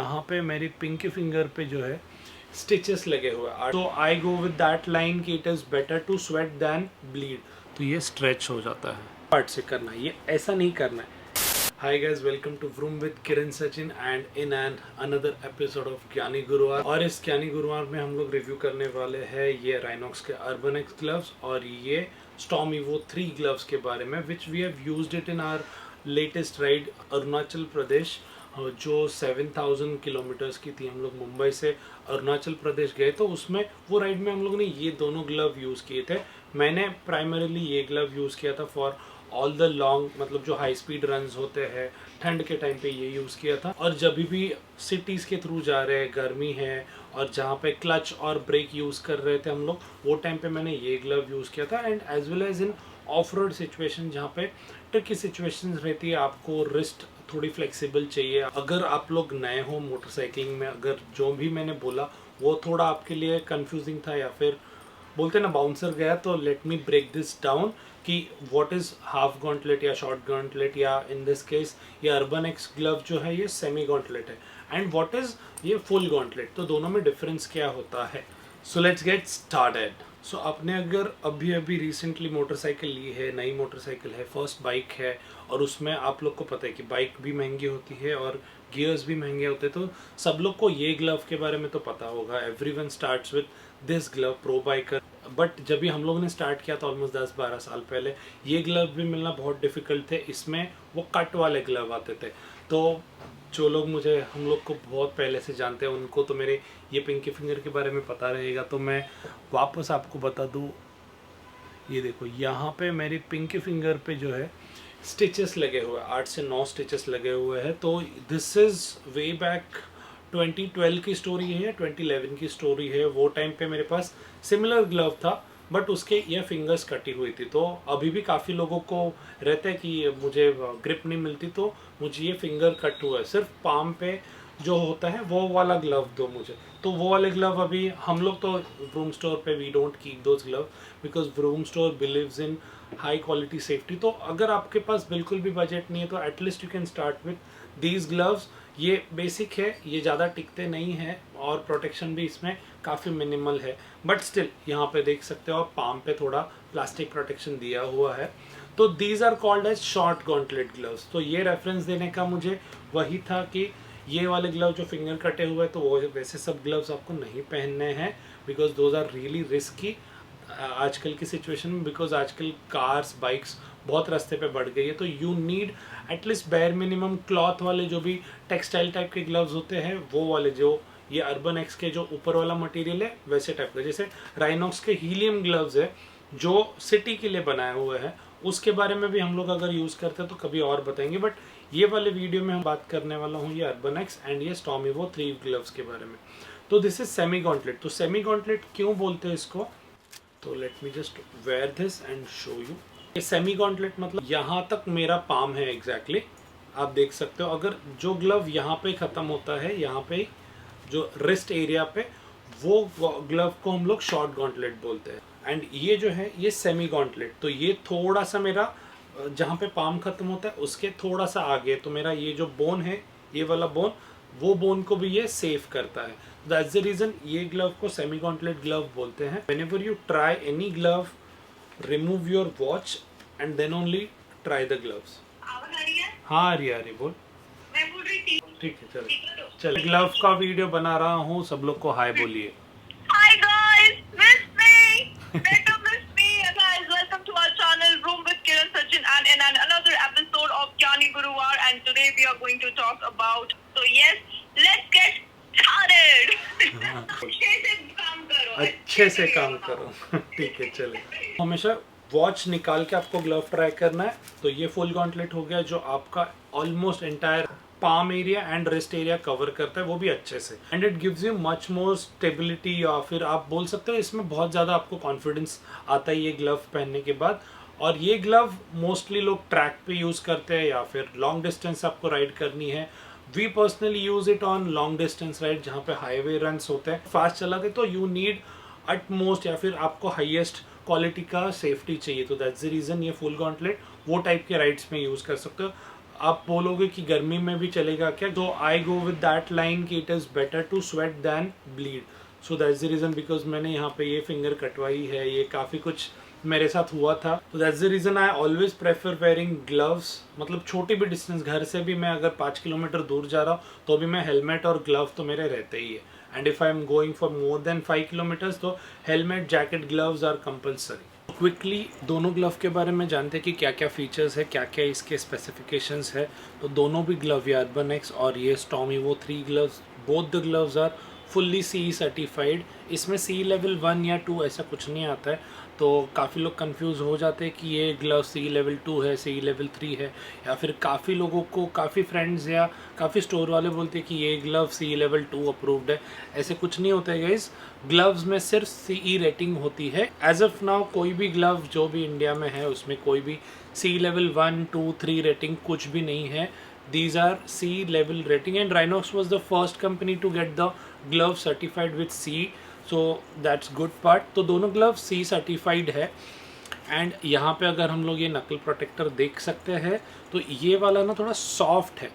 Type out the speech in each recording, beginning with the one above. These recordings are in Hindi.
यहाँ पे मेरी पिंकी फिंगर पे जो है स्टिचेस लगे हुए हैं, तो I go with that line कि it is better to sweat than bleed. तो ये स्ट्रेच हो जाता है, पार्ट से करना है, ये ऐसा नहीं करना है। Hi guys, welcome to Vroom with Kiran Sachin and in another episode of ज्ञानी गुरुवार। और इस ज्ञानी गुरुवार में हम लोग रिव्यू करने वाले हैं ये राइनॉक्स के अर्बन एक्स ग्लव्स और ये स्टॉर्म इवो 3 ग्लव्स के बारे में, which we have used it in our latest ride Arunachal Pradesh, जो 7000 किलोमीटर्स की थी। हम लोग मुंबई से अरुणाचल प्रदेश गए, तो उसमें वो राइड में हम लोग ने ये दोनों ग्लव यूज़ किए थे। मैंने प्राइमरीली ये ग्लव यूज़ किया था फॉर ऑल द लॉन्ग, मतलब जो हाई स्पीड रन्स होते हैं ठंड के टाइम पे ये यूज़ किया था। और जब भी सिटीज़ के थ्रू जा रहे हैं, गर्मी है और जहाँ पे क्लच और ब्रेक यूज़ कर रहे थे हम लोग, वो टाइम पे मैंने ये ग्लव यूज़ किया था। And as well as in off road situation, जहाँ पे ट्रिकी सिचुएशन रहती है, आपको रिस्ट थोड़ी फ्लेक्सिबल चाहिए। अगर आप लोग नए हो मोटरसाइकिलिंग में, अगर जो भी मैंने बोला वो थोड़ा आपके लिए कंफ्यूजिंग था या फिर बोलते ना बाउंसर गया, तो let me break this down कि व्हाट इज़ हाफ गॉन्टलेट या शॉर्ट गॉन्टलेट, या इन दिस केस ये अर्बन एक्स ग्लव जो है ये सेमी गॉन्टलेट है, एंड व्हाट इज़ ये फुल गॉन्टलेट। तो दोनों में डिफरेंस क्या होता है। So let's get started. So आपने अगर अभी रिसेंटली मोटरसाइकिल ली है, नई मोटरसाइकिल है, फर्स्ट बाइक है, और उसमें आप लोग को पता है कि बाइक भी महंगी होती है और गियर्स भी महंगे होते हैं, तो सब लोग को ये ग्लव के बारे में तो पता होगा। Everyone starts with this glove, pro biker. But जब भी हम लोगों ने स्टार्ट किया था ऑलमोस्ट 10-12 साल पहले, ये ग्लव भी मिलना बहुत डिफ़िकल्ट थे। इसमें वो कट वाले ग्लव आते थे। तो जो लोग हम लोग को बहुत पहले से जानते हैं, उनको तो मेरे ये पिंकी फिंगर के बारे में पता रहेगा। तो मैं वापस आपको बता दूँ, ये देखो यहाँ पे मेरी पिंकी फिंगर पे जो है स्टिचेस लगे हुए हैं, 8 से 9 स्टिचेस लगे हुए हैं। तो दिस इज़ वे बैक 2012 की स्टोरी है, 2011 की स्टोरी है। वो टाइम पे मेरे पास सिमिलर ग्लव था, बट उसके ये फिंगर्स कटी हुई थी। तो अभी भी काफ़ी लोगों को रहता है कि मुझे ग्रिप नहीं मिलती, तो मुझे ये फिंगर कट हुआ है। सिर्फ पाम पे जो होता है वो वाला ग्लव दो मुझे। तो वो वाले ग्लव अभी हम लोग तो व्रूम स्टोर पे we don't keep those glove, because Vroom store believes in high quality safety. तो अगर आपके पास बिल्कुल भी बजट नहीं है, तो at least you can start with these gloves. ये बेसिक है, ये ज़्यादा टिकते नहीं हैं और प्रोटेक्शन भी इसमें काफ़ी मिनिमल है। बट स्टिल यहाँ पे देख सकते हो आप, पाम पे थोड़ा प्लास्टिक प्रोटेक्शन दिया हुआ है। तो these are called as short gauntlet gloves. तो ये रेफरेंस देने का मुझे वही था कि ये वाले ग्लव जो फिंगर कटे हुए हैं, तो वो वैसे सब ग्लव्स आपको नहीं पहनने हैं, because those are really risky आजकल की सिचुएशन में। बिकॉज आजकल कार्स, बाइक्स बहुत रास्ते पे बढ़ गई है, तो you need at least bare minimum cloth वाले जो भी टेक्सटाइल टाइप के ग्लव्स होते हैं, वो वाले जो ये अर्बन एक्स के जो ऊपर वाला मटेरियल है वैसे टाइप का। जैसे राइनॉक्स के हीलियम ग्लव्स है जो सिटी के लिए बनाए हुए हैं, उसके बारे में भी हम लोग अगर यूज़ करते हैं तो कभी और बताएंगे। बट ये वाले वीडियो में हम बात करने वाला हूँ ये अर्बन एक्स एंड ये स्टॉर्म इवो 3 ग्लव्स के बारे में। तो दिस इज सेमी गॉन्टलेट। तो सेमी गॉन्टलेट क्यों बोलते हैं इसको, तो let me just wear this and show you. ये सेमी गॉन्टलेट मतलब यहाँ तक मेरा पाम है एग्जैक्टली, आप देख सकते हो। अगर जो ग्लव यहाँ पे ख़त्म होता है, यहाँ पे जो रिस्ट एरिया पे, वो ग्लव को हम लोग शॉर्ट गॉन्टलेट बोलते हैं। एंड ये जो है ये सेमी गॉन्टलेट, तो ये थोड़ा सा मेरा जहाँ पे पाम खत्म होता है उसके थोड़ा सा आगे, तो मेरा ये जो बोन है, ये वाला बोन, वो बोन को भी ये सेव करता है। दैट्स द रीजन ये ग्लव को सेमी गॉन्टलेट ग्लव बोलते हैं। Whenever you try any glove, remove your watch and then only try the gloves. हाँ अरे बोल। मैं बोल रही थी। ठीक है, चल ग्लव का वीडियो बना रहा हूँ, सब लोग को हाय बोलिए। Hi guys, miss me. Better miss me. Guys, welcome to our channel Room with Kiran Sachin and in another episode of Gyani Guruvar, and today we are going to talk about. So yes, let's get started. अच्छे से काम करो ठीक है, चले। हमेशा वॉच निकाल के आपको ग्लव ट्राई करना है। तो ये फुल गॉन्टलेट हो गया जो आपका almost entire palm area and wrist area cover करता है, वो भी अच्छे से। And it gives you much more stability, या फिर आप बोल सकते हो इसमें बहुत ज़्यादा आपको कॉन्फिडेंस आता है ये ग्लव पहनने के बाद। और ये ग्लव मोस्टली लोग ट्रैक पे यूज़ करते हैं या फिर लॉन्ग डिस्टेंस आपको राइड करनी है। We personally use it on long distance ride, जहाँ पे हाईवे रन्स होते हैं, फास्ट चलाते, तो यू नीड अटमोस्ट या फिर आपको हाईएस्ट क्वालिटी का सेफ्टी चाहिए। तो दैट्स द रीज़न ये फुल गॉन्टलेट वो टाइप के राइड्स में यूज़ कर सकते हो। आप बोलोगे कि गर्मी में भी चलेगा क्या, तो I go with that line कि it is better to sweat than bleed. So that's the reason, because मैंने यहाँ पे ये फिंगर कटवाई है, ये काफ़ी कुछ मेरे साथ हुआ था. तो that's the reason I always prefer wearing gloves. मतलब छोटी भी डिस्टेंस, घर से भी मैं अगर 5 किलोमीटर दूर जा रहा हूँ तो भी मैं हेलमेट और ग्लव तो मेरे रहते ही है. And if I am going for more than 5 kilometres तो helmet, jacket, gloves are compulsory. Quickly दोनों ग्लव के बारे में जानते हैं कि क्या क्या फीचर्स है, क्या क्या इसके स्पेसिफिकेशंस है. तो दोनों भी ग्लव, ये अर्बन एक्स और ये storm Evo 3 gloves, both the gloves are fully CE certified. इसमें CE लेवल 1 या 2 ऐसा कुछ नहीं आता है. तो काफ़ी लोग कंफ्यूज हो जाते हैं कि ये ग्लव CE लेवल 2 है, CE लेवल 3 है, या फिर काफ़ी लोगों को, काफ़ी फ्रेंड्स या काफ़ी स्टोर वाले बोलते हैं कि ये ग्लव CE लेवल 2 अप्रूव्ड है. ऐसे कुछ नहीं होता है गाइस. ग्लव्स में सिर्फ CE रेटिंग होती है. एज ऑफ नाउ कोई भी ग्लव जो भी इंडिया में है उसमें कोई भी CE लेवल 1, 2, 3 रेटिंग कुछ भी नहीं है. These are CE level rating, and Rhinox was the first company to get the glove certified with CE, so that's good part. तो दोनों gloves CE certified है. एंड यहाँ पे अगर हम लोग ये नकल प्रोटेक्टर देख सकते हैं तो ये वाला ना थोड़ा सॉफ्ट है.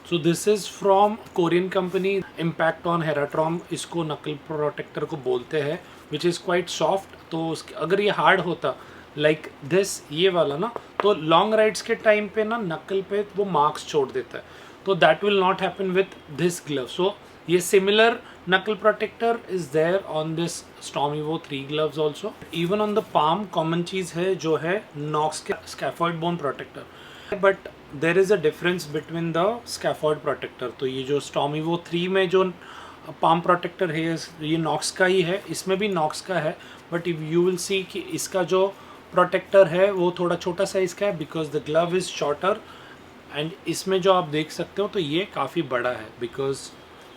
So this is from Korean company, impact on हेराट्रॉम इसको नकल प्रोटेक्टर को बोलते हैं, विच इज़ क्वाइट सॉफ्ट. तो अगर ये हार्ड होता लाइक दिस, ये वाला ना, तो लॉन्ग राइड्स के टाइम पे ना नकल पे वो मार्क्स छोड़ देता है. तो that will not happen with this glove. So ये similar knuckle protector is there on this Storm Evo 3 gloves also. Even on the palm common चीज़ है जो है Nox के scaphoid bone protector, but there is a difference between the scaphoid protector. तो ये जो Storm Evo 3 में जो palm protector है ये Nox का ही है, इसमें भी Nox का है, but if you will see कि इसका जो protector है वो थोड़ा छोटा साइज़ का है because the glove is shorter, and इसमें जो आप देख सकते हो तो ये काफ़ी बड़ा है because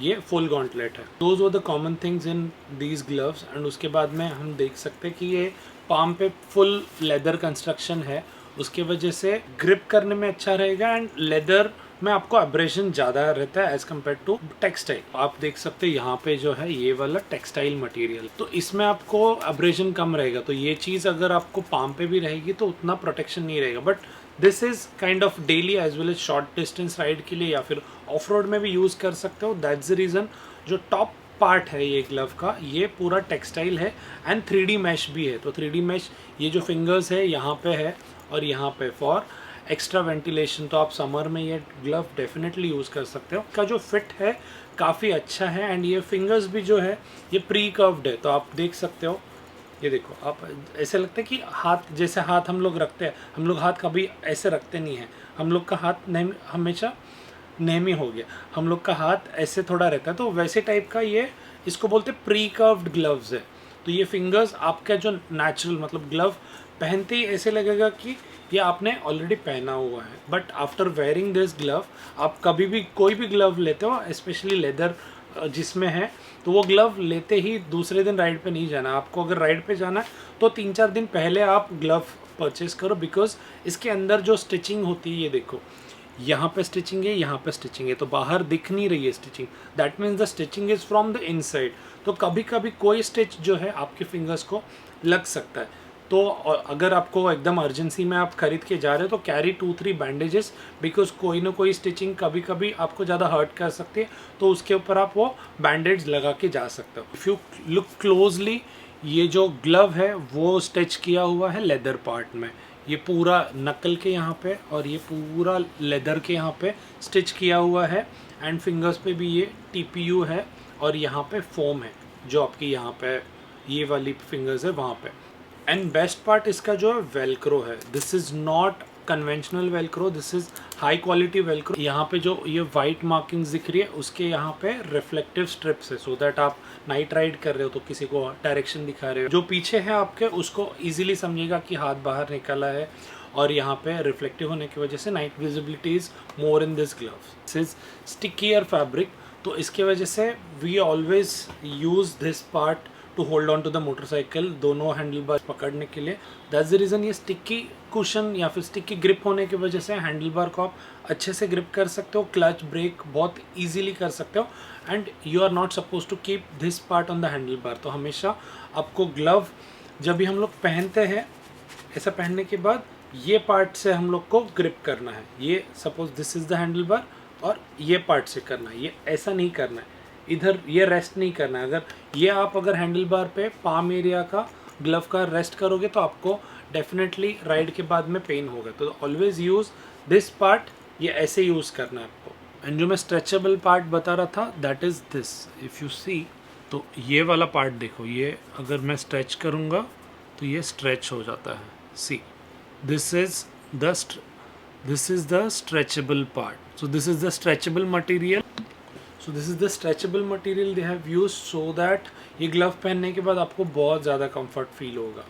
ये फुल गॉन्टलेट है. Those were the common things in these gloves. And उसके बाद में हम देख सकते हैं कि ये पाम पे फुल लेदर कंस्ट्रक्शन है, उसके वजह से ग्रिप करने में अच्छा रहेगा. एंड लेदर में आपको एब्रेशन ज़्यादा रहता है एज़ कम्पेयर टू टेक्सटाइल. आप देख सकते हैं यहाँ पे जो है ये वाला टेक्सटाइल मटेरियल, तो इसमें आपको एब्रेशन कम रहेगा. तो ये चीज़ अगर आपको पाम पे भी रहेगी तो उतना प्रोटेक्शन नहीं रहेगा. But this is kind of daily as well as short distance ride के लिए या फिर ऑफ रोड में भी यूज़ कर सकते हो. दैट्स द रीज़न जो टॉप पार्ट है ये ग्लव का, ये पूरा टेक्सटाइल है एंड 3D मैश भी है. तो 3D मैश ये जो फिंगर्स है यहाँ पे है और यहाँ पे फॉर एक्स्ट्रा वेंटिलेशन. तो आप समर में ये ग्लव डेफिनेटली यूज़ कर सकते हो. इसका जो फिट है काफ़ी अच्छा है एंड ये फिंगर्स भी जो है ये प्री कर्व्ड है. तो आप देख सकते हो, ये देखो आप, ऐसे लगता है कि हाथ जैसे हाथ हम लोग रखते हैं, हम लोग हाथ कभी ऐसे रखते नहीं हैं. हम लोग का हाथ हमेशा नेमी हो गया, हम लोग का हाथ ऐसे थोड़ा रहता है. तो वैसे टाइप का ये, इसको बोलते प्री कर्व्ड ग्लव्स है. तो ये फिंगर्स आपका जो नेचुरल मतलब ग्लव पहनते ही ऐसे लगेगा कि ये आपने ऑलरेडी पहना हुआ है. But after wearing this glove, आप कभी भी कोई भी ग्लव लेते हो स्पेशली लेदर जिसमें है, तो वो ग्लव लेते ही दूसरे दिन राइड पे नहीं जाना. आपको अगर राइड पे जाना है तो 3-4 दिन पहले आप ग्लव परचेज करो, बिकॉज इसके अंदर जो स्टिचिंग होती है, ये देखो यहाँ पे स्टिचिंग है, यहाँ पे स्टिचिंग है, तो बाहर दिख नहीं रही है stitching. That means the stitching is from the inside. तो कभी कभी कोई स्टिच जो है आपके फिंगर्स को लग सकता है. तो अगर आपको एकदम अर्जेंसी में आप खरीद के जा रहे हो तो कैरी 2-3 बैंडेजेस, बिकॉज कोई ना कोई स्टिचिंग कभी कभी आपको ज़्यादा हर्ट कर सकती है. तो उसके ऊपर आप वो बैंडेज लगा के जा सकते हो. इफ़ यू लुक क्लोजली, ये जो ग्लव है वो स्टिच किया हुआ है लेदर पार्ट में. ये पूरा नकल के यहाँ पे और ये पूरा लेदर के यहाँ पे स्टिच किया हुआ है. एंड फिंगर्स पे भी ये TPU है और यहाँ पे फोम है जो आपकी यहाँ पे ये वाली फिंगर्स है वहाँ पे. एंड बेस्ट पार्ट इसका जो है वेलक्रो है. This is not conventional Velcro, this is high quality Velcro. यहाँ पे जो ये वाइट मार्किंग्स दिख रही है उसके यहाँ पे रिफ्लेक्टिव स्ट्रिप्स है, सो दैट आप नाइट राइड कर रहे हो तो किसी को डायरेक्शन दिखा रहे हो, जो पीछे है आपके उसको इजीली समझेगा कि हाथ बाहर निकला है. और यहाँ पे रिफ्लेक्टिव होने की वजह से night visibility is more in this glove. This is stickier fabric, तो इसके वजह से we always use this part to hold on to the motorcycle, दोनों हैंडल बार पकड़ने के लिए. दैट्स द रीज़न ये स्टिकी कुशन या फिर स्टिकी ग्रिप होने की वजह से हैंडल बार को आप अच्छे से ग्रिप कर सकते हो. क्लच ब्रेक बहुत इजीली कर सकते हो. And you are not suppose to keep this part on the handle bar. तो हमेशा आपको ग्लव जब भी हम लोग पहनते हैं, ऐसा पहनने के बाद ये पार्ट से हम लोग को ग्रिप करना है। ये suppose this is the handle बार और ये पार्ट से करना है, ये ऐसा नहीं करना है, इधर ये रेस्ट नहीं करना है। अगर ये आप अगर हैंडल बार पे पाम एरिया का ग्लव का रेस्ट करोगे तो आपको डेफिनेटली राइड के बाद में पेन होगा। तो ऑलवेज यूज़ दिस पार्ट, ये ऐसे यूज़ करना है आपको। एंड जो मैं स्ट्रेचेबल पार्ट बता रहा था that is this, if you see, तो ये वाला पार्ट देखो, ये अगर मैं स्ट्रेच करूँगा तो ये स्ट्रेच हो जाता है। सी, this is the stretchable part. So this is the stretchable material. So this is the stretchable material they have used so that ये glove पहनने के बाद आपको बहुत ज़्यादा comfort feel होगा।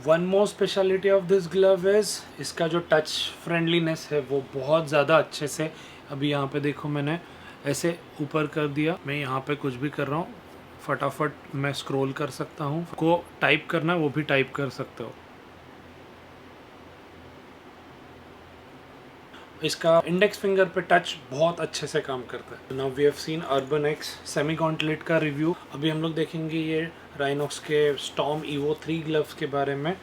One more speciality of this glove is इसका जो touch friendliness है वो बहुत ज़्यादा अच्छे से, अभी यहाँ पे देखो मैंने ऐसे ऊपर कर दिया, मैं यहाँ पे कुछ भी कर रहा हूँ फटाफट मैं स्क्रॉल कर सकता हूँ, को टाइप करना है वो भी टाइप कर सकते हो। इसका इंडेक्स फिंगर पे टच बहुत अच्छे से काम करता है। Now we have seen urban X semi gauntlet का रिव्यू। अभी हम लोग देखेंगे ये राइनॉक्स के स्टॉर्म EVO 3 ग्लव्स के बारे में।